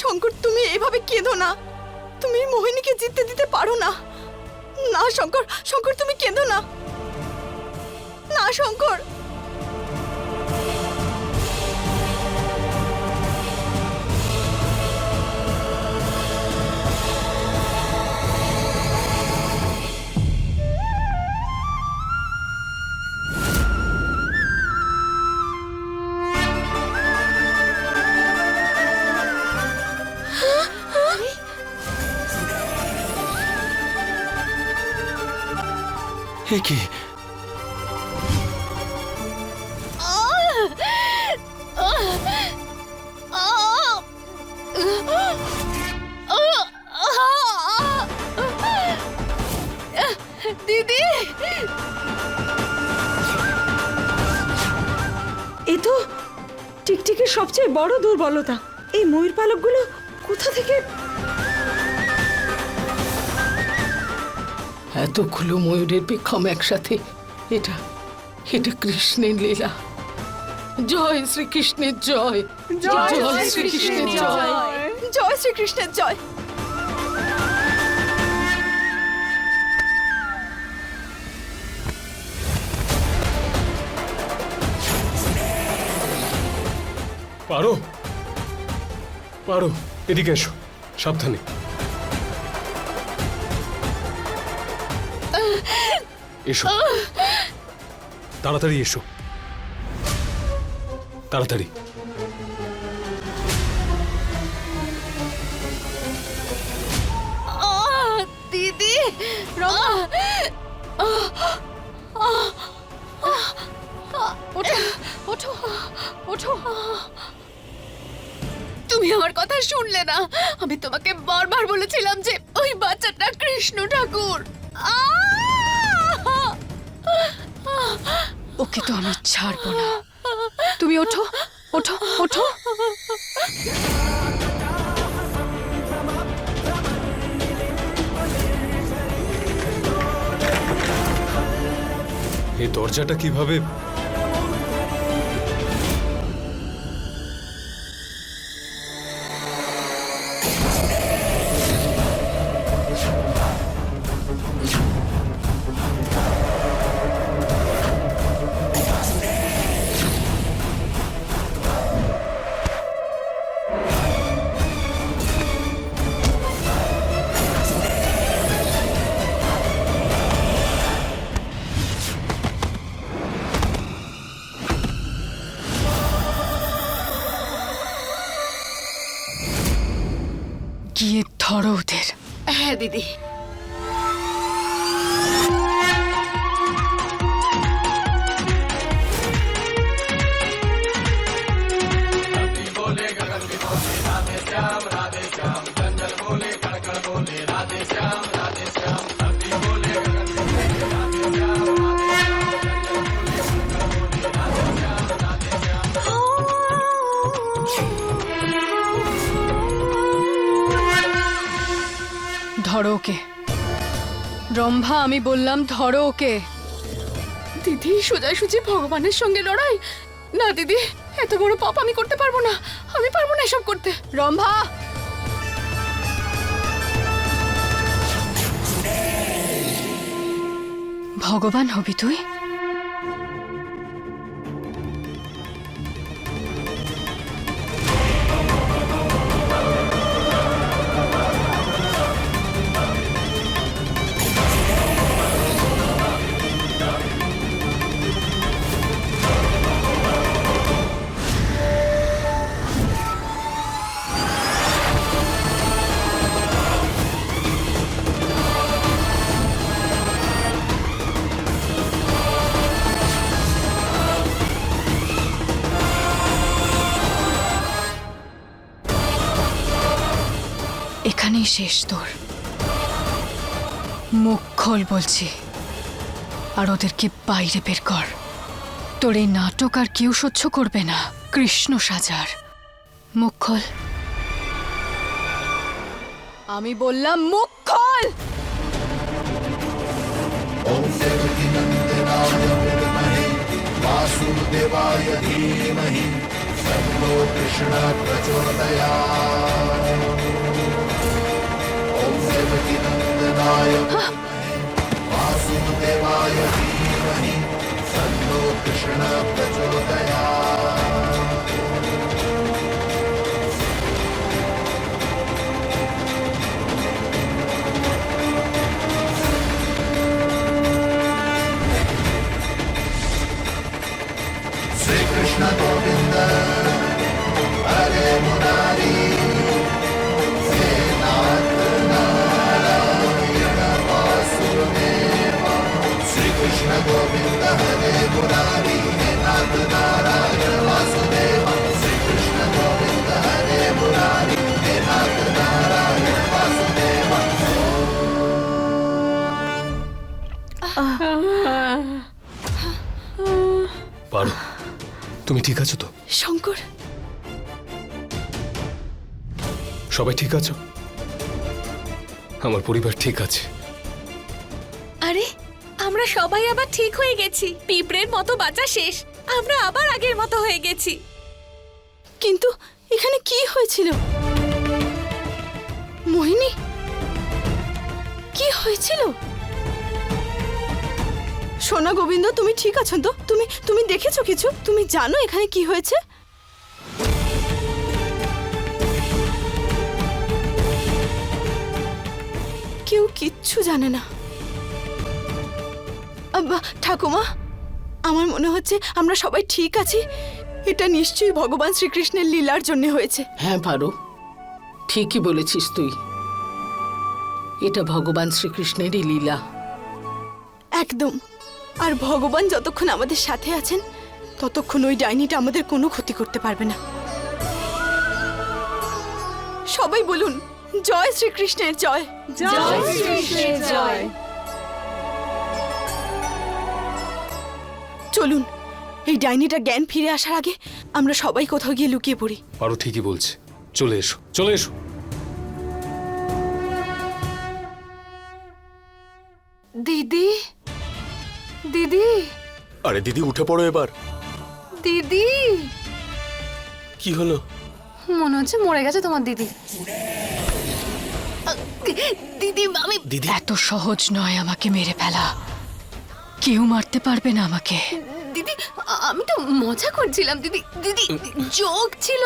শঙ্কর, তুমি এভাবে কেঁদো না। তুমি মোহিনীকে জিততে দিতে পারো না। না শঙ্কর, শঙ্কর তুমি কেঁদো না। না শঙ্কর। এ কি? দিদি, এ তো টিকটিকির সবচেয়ে বড় দুর্বলতা। এই ময়ূর পালকগুলো কোথা থেকে? এতগুলো ময়ূরের পেখম একসাথে, এটা এটা কৃষ্ণের লীলা। জয় শ্রীকৃষ্ণের জয়, জয় শ্রীকৃষ্ণের জয়। জয় শ্রীকৃষ্ণের জয়। পারো পারো, এদিকে এসো, সাবধানে। এসো, তাড়াতাড়ি এসো, তাড়াতাড়ি। দিদি, ওঠো ওঠো ওঠো। তুমি আমার কথা শুনলে না। আমি তোমাকে বারবার বলেছিলাম যে ওই বাচ্চাটা কৃষ্ণ ঠাকুর। ওকে তো আমি ছাড়বো না। তুমি ওঠো ওঠো ওঠো। এই দরজাটা কিভাবে? গিয়ে ধরো ওদের। হ্যাঁ দিদি। ধরো ওকে রম্ভা, আমি বললাম ধরো ওকে। দিদি, সোজাসুজি ভগবানের সঙ্গে লড়াই? না দিদি, এত বড় পাপ আমি করতে পারবো না। আমি পারবো না এসব করতে। রম্ভা, ভগবান হবি তুই? এখানেই শেষ তোর। মুখ খোল বলছি, আর ওদেরকে বাইরে বের কর। তোর এই নাটক আর কেউ সহ্য করবে না। কৃষ্ণ সাজার মুখ খোল। আমি বললাম মুখ খোল। वासुदेवाय धीमहि तन्नो कृष्ण प्रचोदयात्। ঠিক আছো তো? শঙ্কর, সবাই ঠিক আছো? আমার পরিবার ঠিক আছে। আরে আমরা সবাই আবার ঠিক হয়ে গেছি। পিঁপড়ের মতো বাঁচা শেষ, আমরা আবার আগের মতো হয়ে গেছি। কিন্তু এখানে কি হয়েছিল? মোহিনী, কি হয়েছিল? সোনা গোবিন্দ, তুমি ঠিক আছো তো? তুমি দেখেছো কিছু? তুমি জানো এখানে কি হয়েছে? কেউ কিচ্ছু জানে না। আব্বা, ঠাকুমা, আমার মনে হচ্ছে আমরা সবাই ঠিক আছি। এটা নিশ্চয়ই ভগবান শ্রীকৃষ্ণের লীলার জন্য হয়েছে। হ্যাঁ পারো, ঠিকই বলেছিস তুই। এটা ভগবান শ্রীকৃষ্ণেরই লীলা। একদম। আর ভগবান যতক্ষণ আমাদের সাথে আছেন ততক্ষণ ওই ডাইনিটা আমাদের কোনো ক্ষতি করতে পারবে না। সবাই বলুন, জয় শ্রীকৃষ্ণের জয়। জয় শ্রীকৃষ্ণের জয়। চলুন, এই ডাইনিটা জ্ঞান ফিরে আসার আগে আমরা সবাই কোথাও গিয়ে লুকিয়ে পড়ি। পারো ঠিকই বলছে, চলে এসো, চলে এসো। দিদি, দিদি, আরে দিদি, উঠে পড়ো এবার। দিদি, কি হলো? মনে হচ্ছে মরে গেছে তোমার দিদি। দিদি, আমি দিদি, এত সহজ নয় আমাকে মেরে ফেলা। কেউ মারতে পারবে না আমাকে। দিদি, আমি তো মজা করছিলাম দিদি। দিদি, জোক ছিল।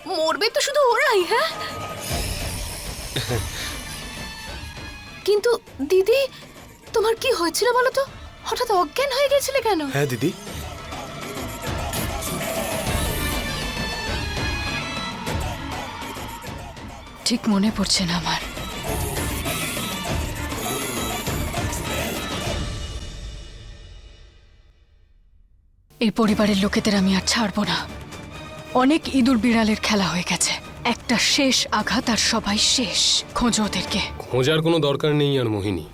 মরবে তো শুধু ওরাই। হ্যাঁ, কিন্তু দিদি, তোমার কি হয়েছিল বলো তো? হঠাৎ অজ্ঞান হয়ে গেছিলে কেন? হ্যাঁ দিদি, ঠিক মনে পড়ছে না আমার। এই পরিবারের লোকেদের আমি আর ছাড়বো না। অনেক ইঁদুর বিড়ালের খেলা হয়ে গেছে। একটা শেষ আঘাত আর সবাই শেষ। খোঁজো ওদেরকে। খোঁজার কোনো দরকার নেই আর মোহিনী।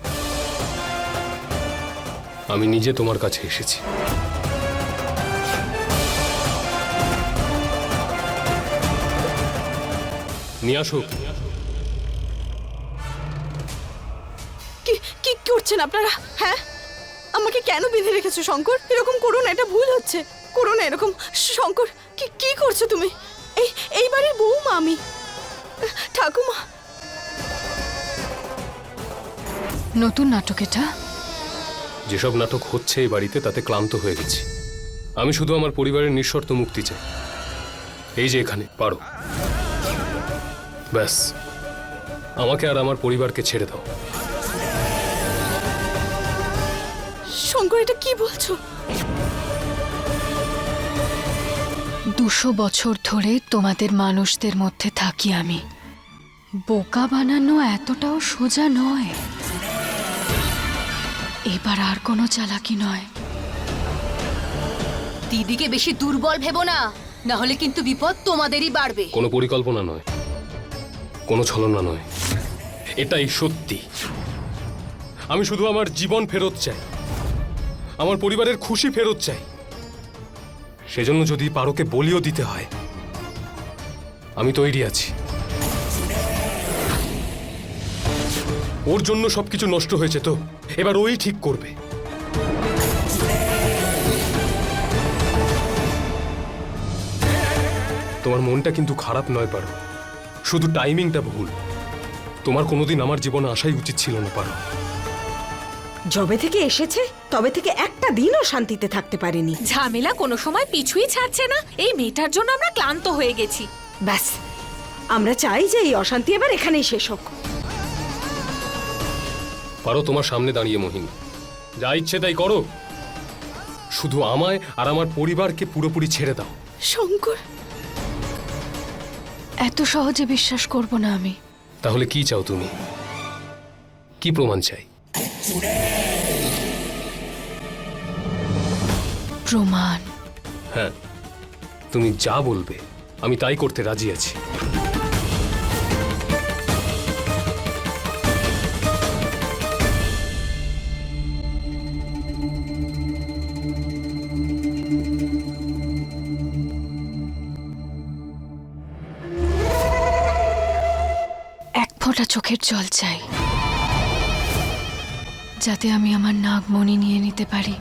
আমি নিজে তোমার কাছে এসেছি। নিয়ে আসো। কি কি করছেন আপনারা? হ্যাঁ, আমাকে কেন বেঁধে রেখেছো শঙ্কর? এরকম করো না, এটা ভুল হচ্ছে। করো না এরকম। শঙ্কর, কি কি করছো তুমি? এই বাড়ির বউমা আমি। ঠাকুমা, নতুন নাটক এটা। যেসব নাটক হচ্ছে এই বাড়িতে তাতে ক্লান্ত হয়ে গেছি। আমি শুধু আমার পরিবারের নিঃশর্ত মুক্তি চাই। এই যে এখানে পারো, ব্যাস আমাকে আর আমার পরিবারকে ছেড়ে দাও। শঙ্কর, এটা কি বলছো? 200 বছর ধরে তোমাদের মানুষদের মধ্যে থাকি আমি। বোকা বানানো এতটাও সোজা নয়। এবার আর কোনো চালাকি নয়। দিদিকে বেশি দুর্বল ভেবো না, না হলে কিন্তু বিপদ তোমাদেরই বাড়বে। কোনো পরিকল্পনা নয়, কোনো ছলনা নয়, এটাই সত্যি। আমি শুধু আমার জীবন ফেরত চাই, আমার পরিবারের খুশি ফেরত চাই। সেজন্য যদি পারোকে বলিও দিতে হয়, আমি তৈরি আছি। ওর জন্য সবকিছু নষ্ট হয়েছে তো, এবার ওই ঠিক করবে। তোমার মনটা কিন্তু খারাপ নয় পারো, শুধু টাইমিংটা ভুল। তোমার কোনোদিন আমার জীবনে আসাই উচিত ছিল না পারো। যবে থেকে এসেছে তবে থেকে একটা দিনও শান্তিতে থাকতে পারিনি। ঝামেলা কোনো সময় পিছুই ছাড়ছে না। এই মেয়েটার জন্য আমরা ক্লান্ত হয়ে গেছি। ব্যাস, আমরা চাই যে এই অশান্তি এবার এখানেই শেষ হোক। পারো, তোমার সামনে দাঁড়িয়ে মোহিনী, যা ইচ্ছে তাই করো। শুধু আমায় আর আমার পরিবারকে পুরোপুরি ছেড়ে দাও। শঙ্কর, এত সহজে বিশ্বাস করব না আমি। তাহলে কি চাও তুমি? কি প্রমাণ চাই? প্রমাণ? হ্যাঁ, তুমি যা বলবে আমি তাই করতে রাজি আছি। ফোঁটা চোখের জল চাই, যাতে আমি আমার নাগমণি নিয়ে নিতে পারি।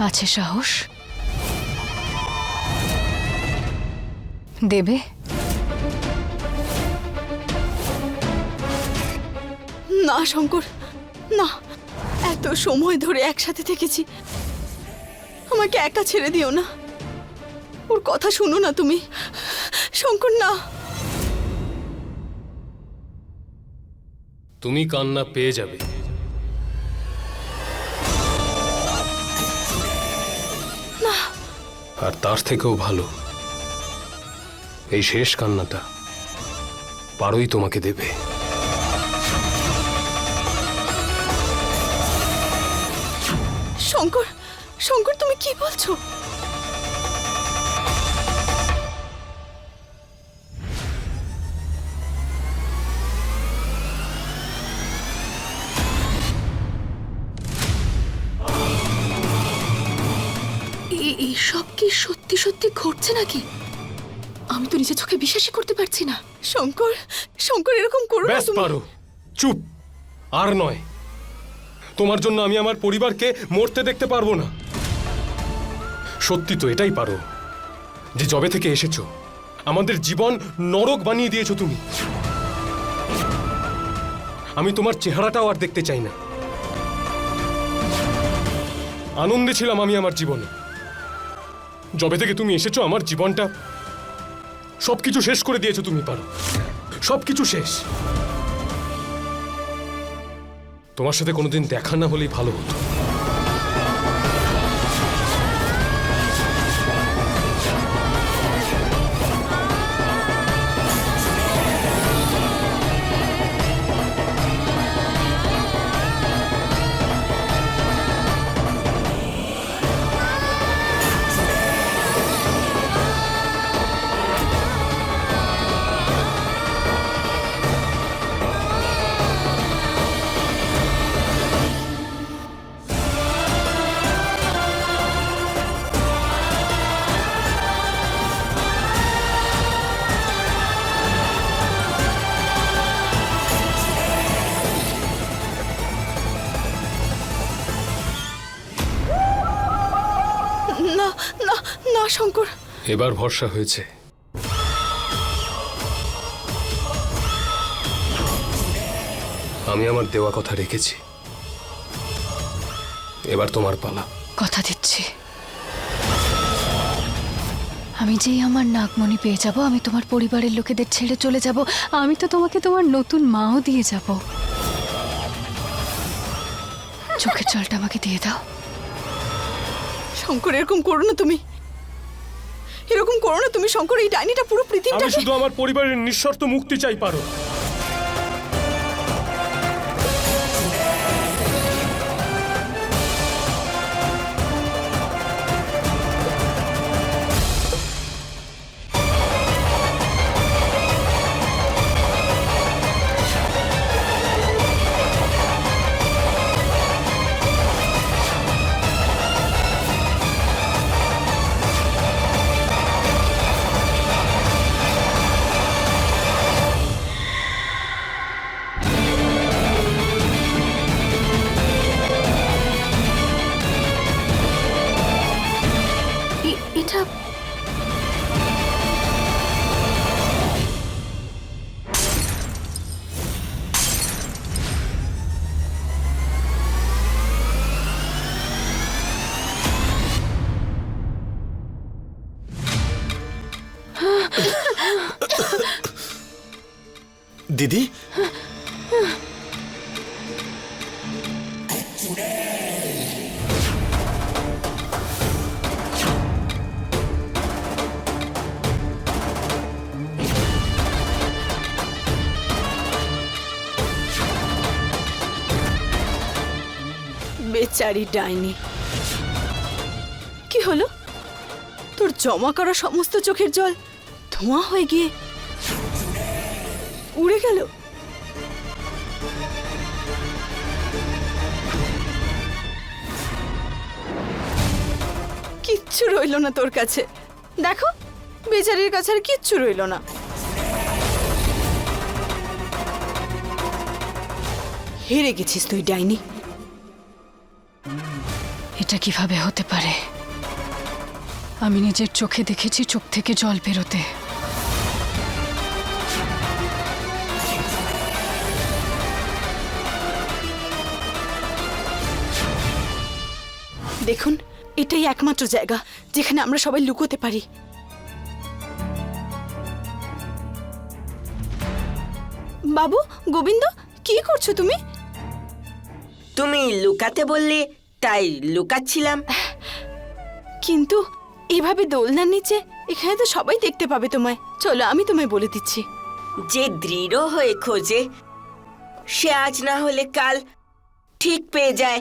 আছে সাহস? দেবে? না শঙ্কর, না, এত সময় ধরে একসাথে থেকেছি, আমাকে একা ছেড়ে দিও না। ওর কথা শোনো না তুমি, শঙ্কর না। তুমি কান্না পেয়ে যাবে। আর তার থেকেও ভালো, এই শেষ কান্নাটা পারোই তোমাকে দেবে। শঙ্কর, শঙ্কর তুমি কি বলছো? এইসব কি সত্যি সত্যি ঘটছে নাকি? আমি তো নিজের চোখে বিশ্বাসই করতে পারছি না। শঙ্কর, শঙ্কর এরকম করো না ব্যাস তুমি। পারো, চুপ। আর নয়, তোমার জন্য আমি আমার পরিবারকে মরতে দেখতে পারবো না। সত্যি তো এটাই পারো যে যবে থেকে এসেছো আমাদের জীবন নরক বানিয়ে দিয়েছো তুমি। আমি তোমার চেহারাটাও আর দেখতে চাই না। আনন্দে ছিলাম আমি আমার জীবনে, যবে থেকে তুমি এসেছো আমার জীবনটা সবকিছু শেষ করে দিয়েছো তুমি। পারো, সবকিছু শেষ। তোমার সাথে কোনোদিন দেখা না হলেই ভালো হতো। না না না শঙ্কর, এবার ভরসা হয়েছে। আমি আমার দেওয়া কথা রেখেছি, এবার তোমার পালা। কথা দিচ্ছি, আমি যেই আমার নাগমণি পেয়ে যাব, আমি তোমার পরিবারের লোকেদের ছেড়ে চলে যাব। আমি তো তোমাকে তোমার নতুন মাও দিয়ে যাব। চোখের জলটা আমাকে দিয়ে দাও। শঙ্কর এরকম করো না তুমি, এরকম করো না তুমি শঙ্কর। এই ডাইনিটা পুরো আমি পৃথিবীটা শুধু আমার পরিবারের নিঃশর্ত মুক্তি চাই। পারো, এটা দিদি, বেচারি ডাইনি, কি হলো? তোর জমা করা সমস্ত চোখের জল ধোঁয়া হয়ে গিয়ে উড়ে গেল। কিচ্ছু রইল না তোর কাছে। দেখো, বেচারির কাছে আর কিচ্ছু রইলো না। হেরে গেছিস তুই ডাইনি। এটা কিভাবে হতে পারে? আমি নিজের চোখে দেখেছি চোখ থেকে জল বেরোতে। দেখুন, এটাই একমাত্র জায়গা যেখানে আমরা সবাই লুকোতে পারি। বাবু, গোবিন্দ, কি করছো তুমি? তুমি লুকাতে বললে তাই লুকাচ্ছিলাম। কিন্তু এভাবে দোলনার নিচে এখানে তো সবাই দেখতে পাবে তোমায়। চলো, আমি তোমায় বলে দিচ্ছি। যে দৃঢ় হয়ে খোঁজে সে আজ না হলে কাল ঠিক পেয়ে যায়।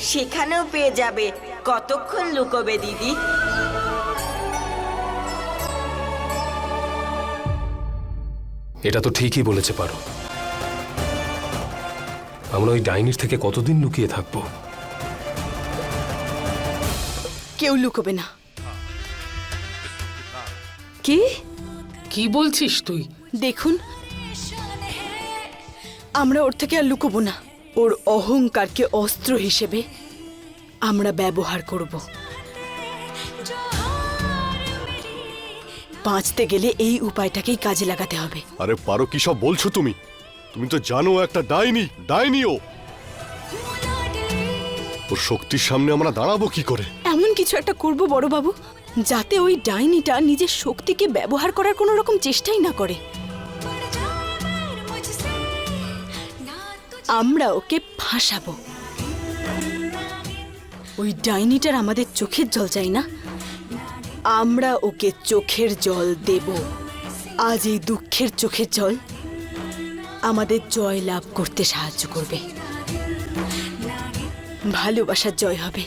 সেখানেও পেয়ে যাবে। কতক্ষণ লুকোবে দিদি? এটা তো ঠিকই বলেছে পারো। আমরা ওই ডাইনির থেকে কতদিন লুকিয়ে থাকবো? কেউ লুকোবে না। কি? কি বলছিস তুই? দেখুন, আমরা ওর থেকে আর লুকোবো না। ওর অহংকারকে অস্ত্র হিসেবে আমরা ব্যবহার করব। বাঁচতে গেলে এই উপায়টাকেই কাজে লাগাতে হবে। আরে পারো, কি সব বলছো তুমি? তুমি তো জানো একটা ডাইনি ও। ওর শক্তির সামনে আমরা দাঁড়াবো কি করে? এমন কিছু একটা করব বড় বাবু, যাতে ওই ডাইনিটা নিজের শক্তিকে ব্যবহার করার কোনো রকম চেষ্টাই না করে। আমরা ওকে ফাঁসাবো। ওই ডাইনিটার আমাদের চোখের জল চাই না, আমরা ওকে চোখের জল দেব। আজ এই দুঃখের চোখের জল আমাদের জয় লাভ করতে সাহায্য করবে। ভালোবাসার জয় হবে।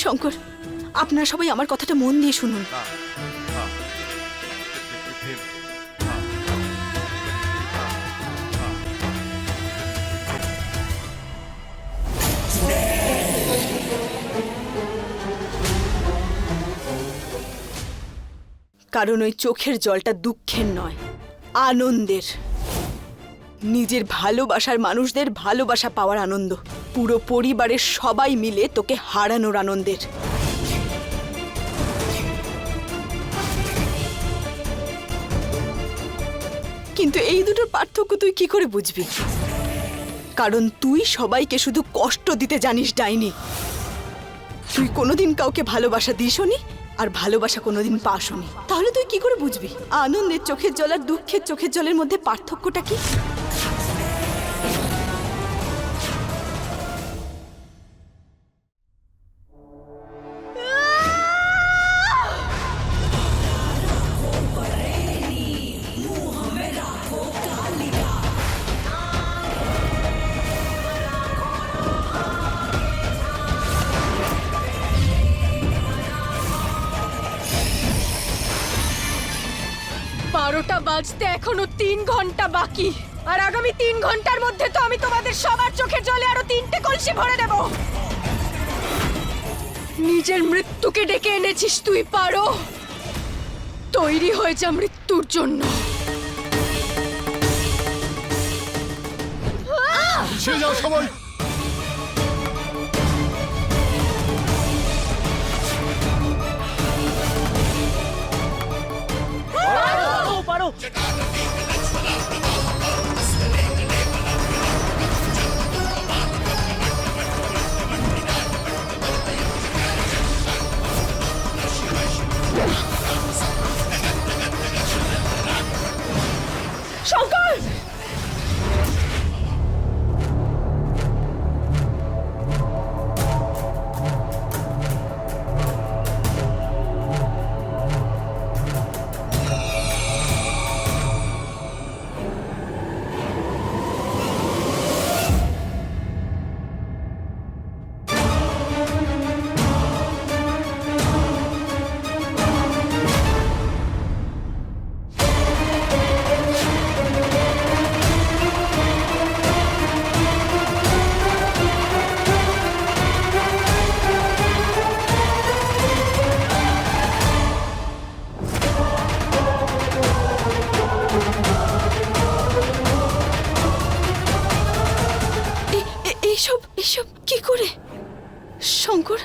শঙ্কর, আপনারা সবাই আমার কথাটা মন দিয়ে শুনুন। কারণ ওই চোখের জলটা দুঃখের নয়, আনন্দের। নিজের ভালোবাসার মানুষদের ভালোবাসা পাওয়ার আনন্দ, পুরো পরিবারের সবাই মিলে তোকে হারানোর আনন্দের। কিন্তু এই দুটোর পার্থক্য তুই কি করে বুঝবি? কারণ তুই সবাইকে শুধু কষ্ট দিতে জানিস ডাইনি। তুই কোনোদিন কাউকে ভালোবাসা দিসনি, আর ভালোবাসা কোনোদিন পাসনি। তাহলে তুই কি করে বুঝবি আনন্দের চোখের জল আর দুঃখের চোখের জলের মধ্যে পার্থক্যটা কি? বারোটা বাজতে এখনো 3 ঘন্টা বাকি, আর আগামী 3 ঘন্টার মধ্যে তো আমি তোমাদের সবার চোখের জলে আরো 3টে কলসি ভরে দেব। নিজের মৃত্যুকে ডেকে এনেছিস তুই পারো। তৈরি হয়ে যা মৃত্যুর জন্য। পিছিয়ে যাও সবাই। শঙ্কর! শঙ্কর